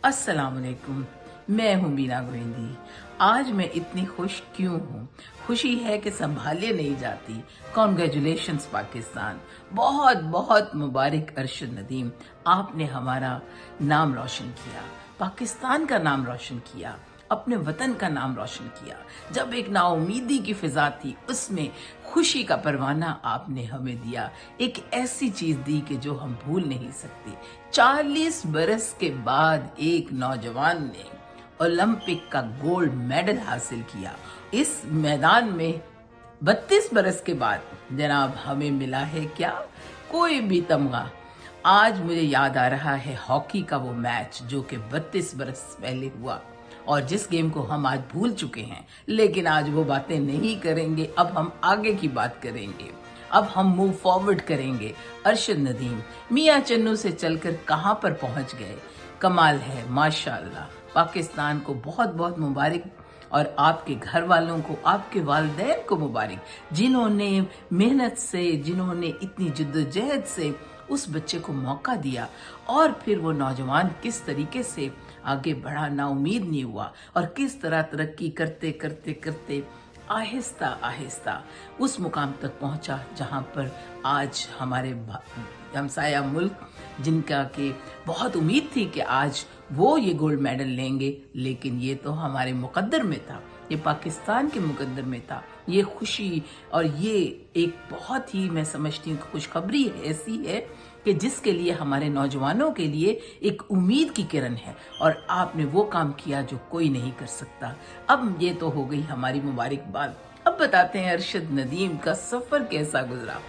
अस्सलाम वालेकुम। मैं हूँ बीना गोविंदी। आज मैं इतनी खुश क्यों हूँ? खुशी है कि संभाले नहीं जाती। कॉन्ग्रेचुलेशंस पाकिस्तान, बहुत बहुत मुबारक अरशद नदीम, आपने हमारा नाम रोशन किया, पाकिस्तान का नाम रोशन किया, अपने वतन का नाम रोशन किया। जब एक नाउमीदी की फिजा थी, उसमें खुशी का परवाना आपने हमें दिया, एक ऐसी चीज दी कि जो हम भूल नहीं सकते। 40 बरस के बाद एक नौजवान ने ओलंपिक का गोल्ड मेडल हासिल किया। इस मैदान में 32 बरस के बाद जनाब हमें मिला है क्या? कोई भी तमगा। आज मुझे याद आ रहा है हॉकी का वो मैच जो कि 32 बरस पहले हुआ और जिस गेम को हम आज भूल चुके हैं, लेकिन आज वो बातें नहीं करेंगे। अब हम आगे की बात करेंगे, अब हम मूव फॉरवर्ड करेंगे। अरशद नदीम मियां चन्नू से चलकर कहां पर पहुंच गए, कमाल है माशाअल्लाह। पाकिस्तान को बहुत बहुत मुबारक और आपके घर वालों को, आपके वालिदैन को मुबारक, जिन्होंने मेहनत से, जिन्होंने इतनी जिद्दोजहद से उस बच्चे को मौका दिया और फिर वो नौजवान किस तरीके से आगे बढ़ा, ना उम्मीद नहीं हुआ और किस तरह तरक्की करते करते करते आहिस्ता आहिस्ता उस मुकाम तक पहुंचा जहां पर आज हमारे हमसाया मुल्क, जिनका कि बहुत उम्मीद थी कि आज वो ये गोल्ड मेडल लेंगे, लेकिन ये तो हमारे मुकद्दर में था, ये पाकिस्तान के मुकद्दर में था। ये खुशी और ये एक बहुत ही, मैं समझती हूँ, खुशखबरी ऐसी है कि जिसके लिए हमारे नौजवानों के लिए एक उम्मीद की किरण है और आपने वो काम किया जो कोई नहीं कर सकता। अब ये तो हो गई हमारी मुबारकबाद। अब बताते हैं अरशद नदीम का सफर कैसा गुजरा।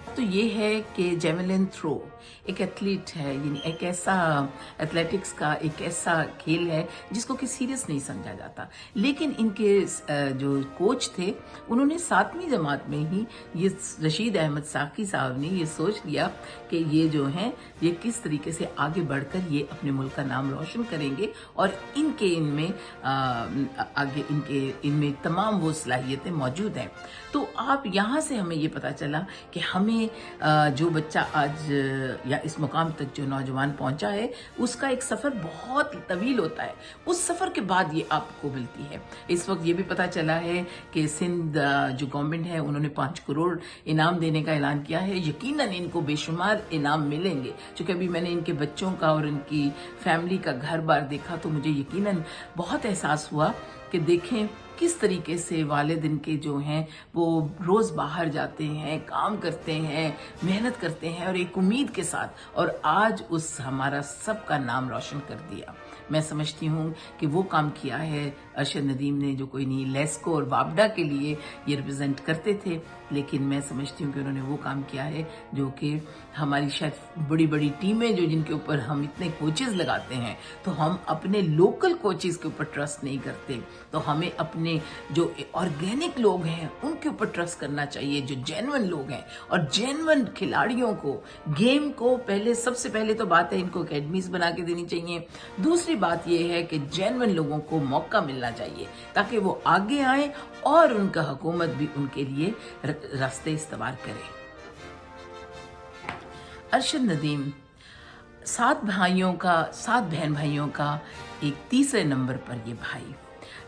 तो ये है कि जेवलिन थ्रो एक एथलीट है, यानी एक ऐसा एथलेटिक्स का एक ऐसा खेल है जिसको कि सीरियस नहीं समझा जाता, लेकिन इनके जो कोच थे उन्होंने 7वीं जमात में ही ये रशीद अहमद साकी साहब ने ये सोच लिया कि ये जो हैं ये किस तरीके से आगे बढ़कर ये अपने मुल्क का नाम रोशन करेंगे और इनके इनमें आगे इनमें तमाम वो सलाहियतें मौजूद हैं। तो आप यहाँ से हमें ये पता चला कि हमें जो बच्चा आज या इस मुकाम तक जो नौजवान पहुंचा है उसका एक सफ़र बहुत तवील होता है, उस सफ़र के बाद ये आपको मिलती है। इस वक्त ये भी पता चला है कि सिंध जो गवर्नमेंट है उन्होंने 5 करोड़ इनाम देने का ऐलान किया है। यकीनन इनको बेशुमार इनाम मिलेंगे, क्योंकि अभी मैंने इनके बच्चों का और इनकी फैमिली का घर बार देखा तो मुझे यकीनन बहुत एहसास हुआ कि देखें किस तरीके से वालिद इनके जो हैं वो रोज़ बाहर जाते हैं, काम करते हैं, मेहनत करते हैं और एक उम्मीद के साथ, और आज उस हमारा सबका नाम रोशन कर दिया। मैं समझती हूँ कि वो काम किया है अरशद नदीम ने जो कोई नहीं लेस्को और वापडा के लिए ये रिप्रेजेंट करते थे, लेकिन मैं समझती हूँ कि उन्होंने वो काम किया है जो कि हमारी शायद बड़ी बड़ी टीमें जो जिनके ऊपर हम इतने कोचेस लगाते हैं तो हम अपने लोकल कोचेस के ऊपर ट्रस्ट नहीं करते, तो हमें अपने जो ऑर्गेनिक लोग हैं उनके ऊपर ट्रस्ट करना चाहिए, जो जेन्युइन लोग हैं और जेन्युइन खिलाड़ियों को, गेम को पहले, सबसे पहले तो बात है इनको एकेडमीज बना के देनी चाहिए। दूसरी बात यह है कि जेन्युइन लोगों को मौका मिलना चाहिए ताकि वो आगे आए और उनका हुकूमत भी उनके लिए रास्ते इस्तेमाल करे। अरशद नदीम 7 बहन भाइयों का एक तीसरे नंबर पर ये भाई,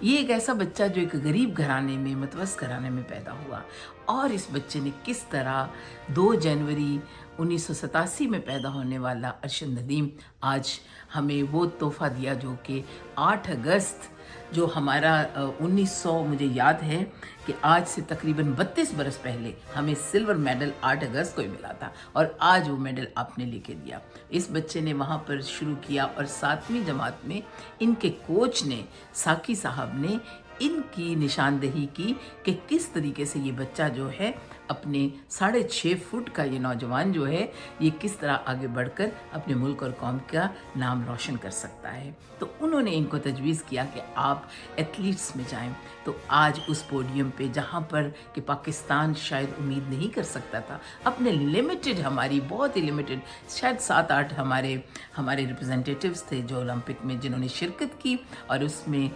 ये एक ऐसा बच्चा जो एक गरीब घराने में, मतवस्त घराने में पैदा हुआ और इस बच्चे ने किस तरह 2 जनवरी 1987 में पैदा होने वाला अरशद नदीम आज हमें वो तोहफा दिया जो कि 8 अगस्त जो हमारा 1900, मुझे याद है कि आज से तकरीबन 32 बरस पहले हमें सिल्वर मेडल 8 अगस्त को ही मिला था और आज वो मेडल आपने लेके दिया। इस बच्चे ने वहाँ पर शुरू किया और 7वीं जमात में इनके कोच ने, साकी साहब ने, इनकी निशानदेही की कि किस तरीके से ये बच्चा जो है अपने 6.5 फुट का ये नौजवान जो है ये किस तरह आगे बढ़कर अपने मुल्क और कौम का नाम रोशन कर सकता है। तो उन्होंने इनको तजवीज़ किया कि आप एथलीट्स में जाएं। तो आज उस पोडियम पे जहाँ पर कि पाकिस्तान शायद उम्मीद नहीं कर सकता था, अपने लिमिटेड, हमारी बहुत ही लिमिटेड, शायद 7-8 हमारे रिप्रेजेंटेटिव्स थे जो ओलंपिक में जिन्होंने शिरकत की और उसमें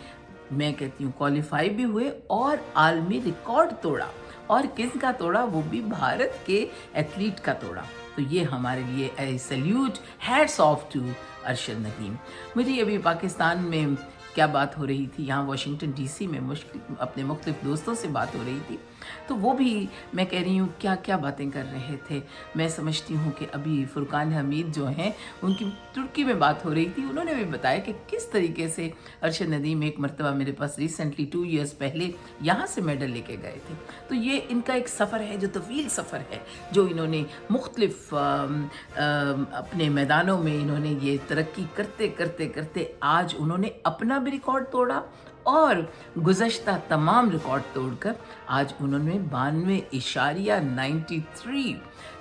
मैं कहती हूँ क्वालिफाई भी हुए और आलमी रिकॉर्ड तोड़ा। और किसका तोड़ा? वो भी भारत के एथलीट का तोड़ा। तो ये हमारे लिए I salute, hats off to Arshad Nadeem. मुझे अभी पाकिस्तान में क्या बात हो रही थी, यहाँ वाशिंगटन डीसी में अपने मुख्तलिफ दोस्तों से बात हो रही थी, तो वो भी मैं कह रही हूँ क्या क्या बातें कर रहे थे। मैं समझती हूँ कि अभी फुरकान हमीद जो हैं उनकी तुर्की में बात हो रही थी, उन्होंने भी बताया कि किस तरीके से अरशद नदीम एक मरतबा मेरे पास रिसेंटली 2 इयर्स पहले यहाँ से मेडल लेके गए थे। तो ये इनका एक सफ़र है जो तवील सफ़र है, जो इन्होंने मुख्तलिफ अपने मैदानों में इन्होंने ये तरक्की करते करते करते आज उन्होंने अपना भी रिकॉर्ड तोड़ा और गुज़श्ता तमाम रिकॉर्ड तोड़कर आज उन्होंने 92.93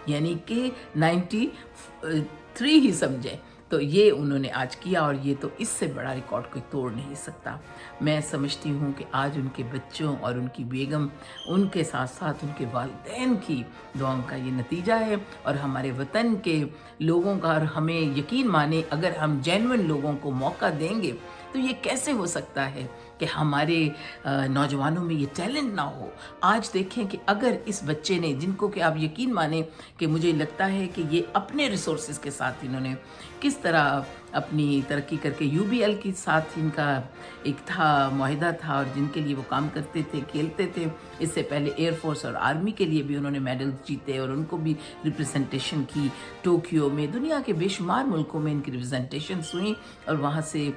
यानी कि 93 ही समझें, तो ये उन्होंने आज किया और ये तो इससे बड़ा रिकॉर्ड कोई तोड़ नहीं सकता। मैं समझती हूँ कि आज उनके बच्चों और उनकी बेगम, उनके साथ साथ उनके वालिदैन की दुआओं का ये नतीजा है और हमारे वतन के लोगों का। और हमें यकीन माने, अगर हम जेन्युइन लोगों को मौका देंगे तो ये कैसे हो सकता है कि हमारे नौजवानों में ये टैलेंट ना हो। आज देखें कि अगर इस बच्चे ने, जिनको कि आप यकीन माने कि मुझे लगता है कि ये अपने रिसोर्सेज के साथ इन्होंने किस तरह अपनी तरक्की करके, यूबीएल के साथ इनका एक था मुआहिदा था और जिनके लिए वो काम करते थे, खेलते थे। इससे पहले एयरफोर्स और आर्मी के लिए भी उन्होंने मेडल जीते और उनको भी रिप्रेजेंटेशन की। टोक्यो में, दुनिया के बेशुमार मुल्कों में इनकी रिप्रेजेंटेशन हुई और वहाँ से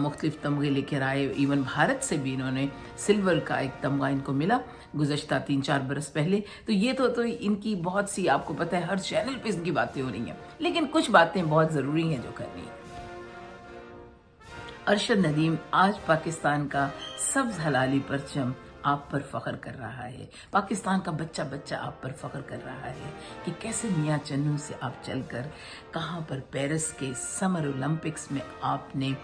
मुख्तलिफ तमगे लेकर आए। इवन भारत से भी इन्होंने सिल्वर का एक तमगा इनको मिला गुज़श्ता 3-4 बरस पहले। तो ये तो इनकी बहुत सी, आपको पता है हर चैनल पे इनकी बातें हो रही हैं, लेकिन कुछ बातें बहुत ज़रूरी हैं जो करनी है। अरशद नदीम आज पाकिस्तान का सब्ज़ हलाली परचम आप पर फ़ख्र कर रहा है। पाकिस्तान का बच्चा बच्चा आप पर फ़ख्र कर रहा है कि कैसे मियाँ चन्नू से आप चलकर कहाँ पर पेरिस के समर ओलंपिक्स में आपने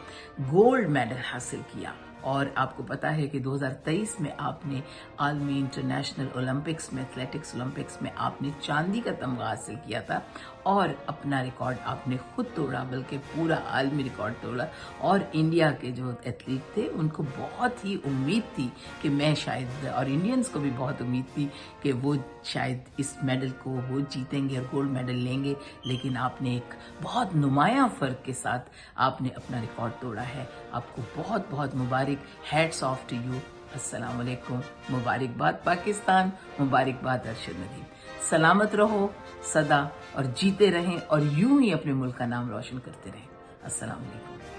गोल्ड मेडल हासिल किया। और आपको पता है कि 2023 में आपने आलमी इंटरनेशनल ओलंपिक्स में, एथलेटिक्स ओलंपिक्स में आपने चांदी का तमगा हासिल किया था और अपना रिकॉर्ड आपने खुद तोड़ा, बल्कि पूरा आलमी रिकॉर्ड तोड़ा। और इंडिया के जो एथलीट थे उनको बहुत ही उम्मीद थी कि मैं शायद, और इंडियंस को भी बहुत उम्मीद थी कि वो शायद इस मेडल को वो जीतेंगे और गोल्ड मेडल लेंगे, लेकिन आपने एक बहुत नुमायां फ़र्क के साथ आपने अपना रिकॉर्ड तोड़ा है। आपको बहुत बहुत मुबारक, हैट्स ऑफ टू यू। अस्सलाम वालेकुम, मुबारकबाद पाकिस्तान, मुबारकबाद अरशद नदीम। सलामत रहो सदा और जीते रहें और यूं ही अपने मुल्क का नाम रोशन करते रहें। अस्सलाम वालेकुम।